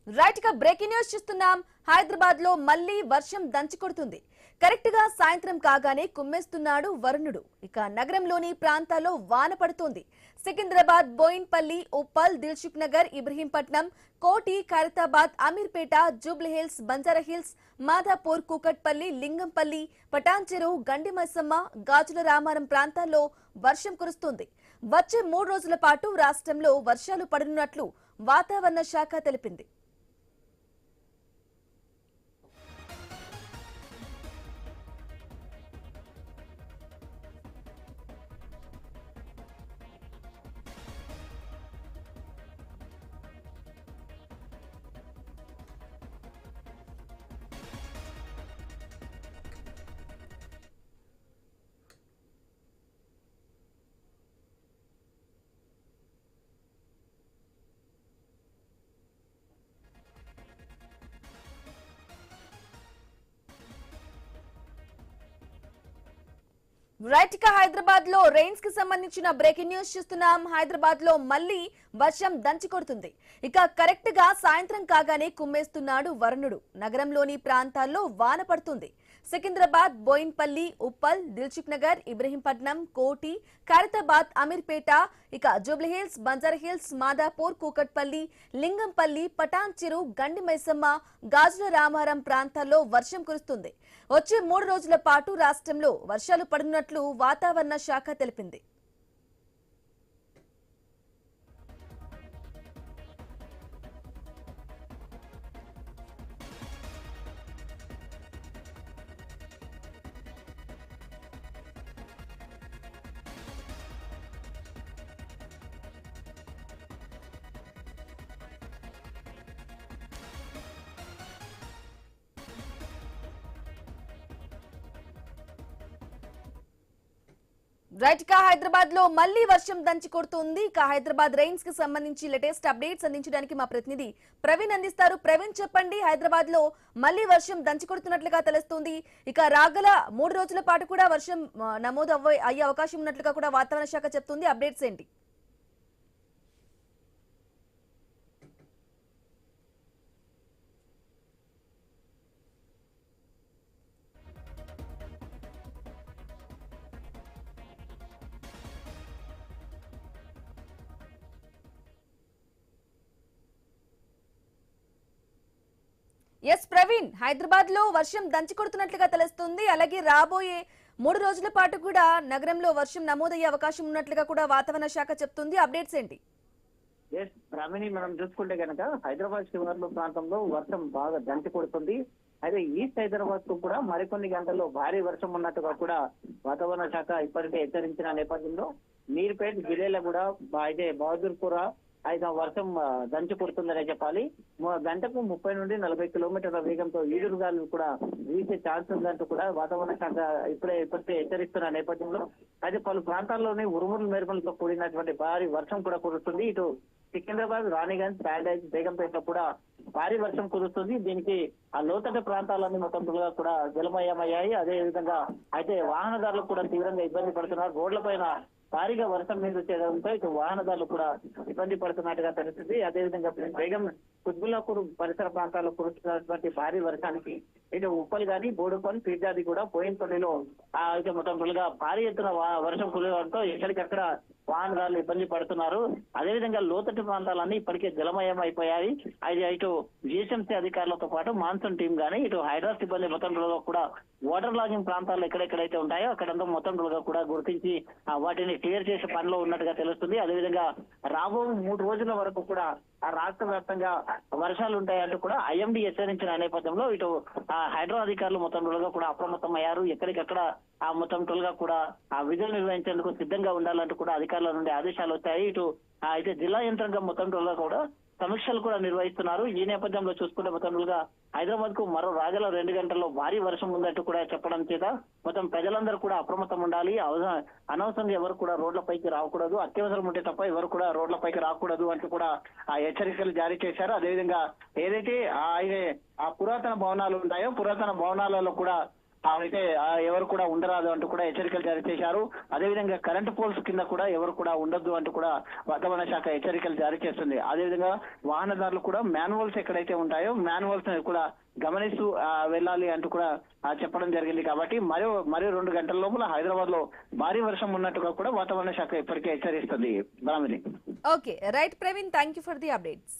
Right గా breaking news చూస్తున్నాం. హైదరాబాద్ లో మళ్లీ వర్షం దంచి కొడుతుంది. కరెక్ట్ గా సాయంత్రం కాగానే కుమ్మేస్తున్నాడు వరుణుడు. ఇక నగరంలోని ప్రాంతాల్లో వాన పడుతోంది. సికింద్రాబాద్, బోయిన్పల్లి, ఉప్పల్, దిల్సుఖ్ నగర్, ఇబ్రహీంపట్నం, కోటి, ఖైరతాబాద్, అమీర్పేట, జూబ్లీహిల్స్, బంజారాహిల్స్, మాధాపూర్, కూకట్పల్లి, లింగంపల్లి, పటాన్చెరు, గండిమైసమ్మ, గాజుల రామారం ప్రాంతాల్లో వర్షం కురుస్తోంది. వచ్చే 3 రోజుల పాటు రాష్ట్రంలో వర్షాలు పడనున్నట్లు వాతావరణ శాఖ తెలిపింది. రైట్ గా హైదరాబాద్ లో రెయిన్స్ కి సంబంధించిన బ్రేకింగ్ న్యూస్ చూస్తున్నాం. హైదరాబాద్ లో మళ్లీ వర్షం దంచి కొడుతుంది. ఇక కరెక్ట్ గా సాయంత్రం కాగానే కుమ్మేస్తున్నాడు వరుణుడు. నగరంలోని ప్రాంతాల్లో వాన పడుతుంది. సికింద్రాబాద్, బోయిన్పల్లి, ఉప్పల్, దిల్సుఖ్ నగర్, ఇబ్రహీంపట్నం, కోటి, ఖైరతాబాద్, అమీర్పేట, ఇక జూబ్లీహిల్స్, బంజారాహిల్స్, మాధాపూర్, కూకట్పల్లి, లింగంపల్లి, పటాన్చెరు, గండిమైసమ్మ, గాజుల రామారం ప్రాంతాల్లో వర్షం కురుస్తుంది. వచ్చే 3 రోజుల పాటు రాష్ట్రంలో వర్షాలు పడనున్నట్లు వాతావరణ శాఖ తెలిపింది. రైట్ గా హైదరాబాద్ లో మళ్లీ వర్షం దంచి కొడుతుంది. ఇక హైదరాబాద్ రెయిన్స్ కి సంబంధించి లేటెస్ట్ అప్డేట్స్ అందించడానికి మా ప్రతినిధి ప్రవీణ్ అందిస్తారు. ప్రవీణ్, చెప్పండి. హైదరాబాద్ లో మళ్లీ వర్షం దంచి కొడుతున్నట్లుగా తెలుస్తుంది. ఇక రాగల 3 రోజుల పాటు కూడా వర్షం నమోదు అయ్యే అవకాశం ఉన్నట్లుగా కూడా వాతావరణ శాఖ చెప్తుంది. అప్డేట్స్ ఏంటి? ఎస్ ప్రవీణ్, హైదరాబాద్ లో వర్షం దంచి కొడుతున్నట్లుగా తెలుస్తుంది. అలాగే రాబోయే 3 రోజుల పాటు కూడా నగరంలో వర్షం నమోదయ్యే అవకాశం ఉన్నట్లుగా కూడా వాతావరణ శాఖ చెప్తుంది. అప్డేట్స్ ఏంటి? బ్రాహ్మణి, మనం చూసుకుంటే కనుక హైదరాబాద్ శివార్ల ప్రాంతంలో వర్షం బాగా దంచి కొడుతుంది. అయితే ఈస్ట్ హైదరాబాద్ కు కూడా మరికొన్ని గంటల్లో భారీ వర్షం ఉన్నట్టుగా కూడా వాతావరణ శాఖ ఇప్పటికే హెచ్చరించిన నేపథ్యంలో మీర్పేట్, జిల్లేల కూడా అయితే బహదూర్పుర అయితే వర్షం దంచి కొడుతుందనే చెప్పాలి. గంటకు 30 నుండి 40 కిలోమీటర్ల వేగంతో ఈదురుగాలు కూడా వీసే ఛాన్స్ ఉందంటూ కూడా వాతావరణ శాఖ ఇప్పటికే హెచ్చరిస్తున్న నేపథ్యంలో అయితే పలు ప్రాంతాల్లోనే ఉరుములు మెరుపులతో కూడినటువంటి భారీ వర్షం కూడా కురుస్తుంది. ఇటు సికింద్రాబాద్, రాణిగంజ్, ప్యారడైజ్, బేగంపేటలో కూడా భారీ వర్షం కురుస్తుంది. దీనికి ఆ లోతట్టు ప్రాంతాలన్నీ మొత్తం కూడా జలమయమయ్యాయి. అదే విధంగా అయితే వాహనదారులు కూడా తీవ్రంగా ఇబ్బంది పడుతున్నారు. రోడ్లపైన భారీగా వర్షం మీద చేయడంతో ఇటు వాహనదారులు కూడా ఇబ్బంది పడుతున్నట్టుగా తెలుస్తుంది. అదేవిధంగా బేగం, కుత్బుల్లాపూర్ పరిసర ప్రాంతాల్లో కురుస్తున్నటువంటి భారీ వర్షానికి ఇటు ఉప్పల్ గాని, బోడుపల్, పీర్జాది కూడా బోయిన్పల్లిలో అయితే మొత్తం భారీ ఎత్తున వర్షం కురవడంతో ఎక్కడికక్కడ వాహనదారులు ఇబ్బంది పడుతున్నారు. అదేవిధంగా లోతట్టు ప్రాంతాలన్నీ ఇప్పటికే జలమయం అయిపోయాయి. అయితే ఇటు జిహెచ్ఎంసీ అధికారులతో పాటు మాన్సూన్ టీం గానీ ఇటు హైడ్రా సిబ్బంది మొత్తం కూడా వాటర్ లాగింగ్ ప్రాంతాల్లో ఎక్కడెక్కడైతే ఉంటాయో అక్కడంతా మొత్తం కూడా గుర్తించి వాటిని క్లియర్ చేసే పనిలో ఉన్నట్టుగా తెలుస్తుంది. అదేవిధంగా రాబో 3 రోజుల వరకు కూడా రాష్ట్ర వ్యాప్తంగా వర్షాలు ఉంటాయంటూ కూడా ఐఎండీ హెచ్చరించిన నేపథ్యంలో ఇటు హైడ్రా అధికారులు మొత్తం కూడా అప్రమత్తం అయ్యారు. ఎక్కడికక్కడ ఆ మొత్తం కూడా ఆ విధులు నిర్వహించేందుకు సిద్ధంగా ఉండాలంటూ కూడా అధికారుల నుండి ఆదేశాలు వచ్చాయి. ఇటు అయితే జిల్లా యంత్రాంగం మొత్తం కూడా సమీక్షలు కూడా నిర్వహిస్తున్నారు. ఈ నేపథ్యంలో చూసుకుంటే మొత్తం హైదరాబాద్ కు మరో రాగల 2 గంటల్లో భారీ వర్షం ఉందంటూ కూడా చెప్పడం చేత మొత్తం ప్రజలందరూ కూడా అప్రమత్తం ఉండాలి. అనవసరంగా ఎవరు కూడా రోడ్లపైకి రాకూడదు, అత్యవసరం ఉంటే తప్ప ఎవరు కూడా రోడ్లపైకి రాకూడదు అంటూ కూడా ఆ హెచ్చరికలు జారీ చేశారు. అదేవిధంగా ఏదైతే ఆ పురాతన భవనాలు ఉంటాయో పురాతన భవనాలలో కూడా అయితే ఎవరు కూడా ఉండరాదు అంటూ కూడా హెచ్చరికలు జారీ చేశారు. అదేవిధంగా కరెంట్ పోల్స్ కింద కూడా ఎవరు కూడా ఉండొద్దు అంటూ కూడా వాతావరణ శాఖ హెచ్చరికలు జారీ చేస్తుంది. అదేవిధంగా వాహనదారులు కూడా మాన్యువల్స్ ఎక్కడైతే ఉంటాయో మాన్యువల్స్ కూడా గమనిస్తూ వెళ్ళాలి అంటూ కూడా చెప్పడం జరిగింది. కాబట్టి మరో 2 గంటల లోపల హైదరాబాద్ లో భారీ వర్షం ఉన్నట్టుగా కూడా వాతావరణ శాఖ ఇప్పటికే హెచ్చరిస్తుంది. Okay right Praveen, thank you for the updates.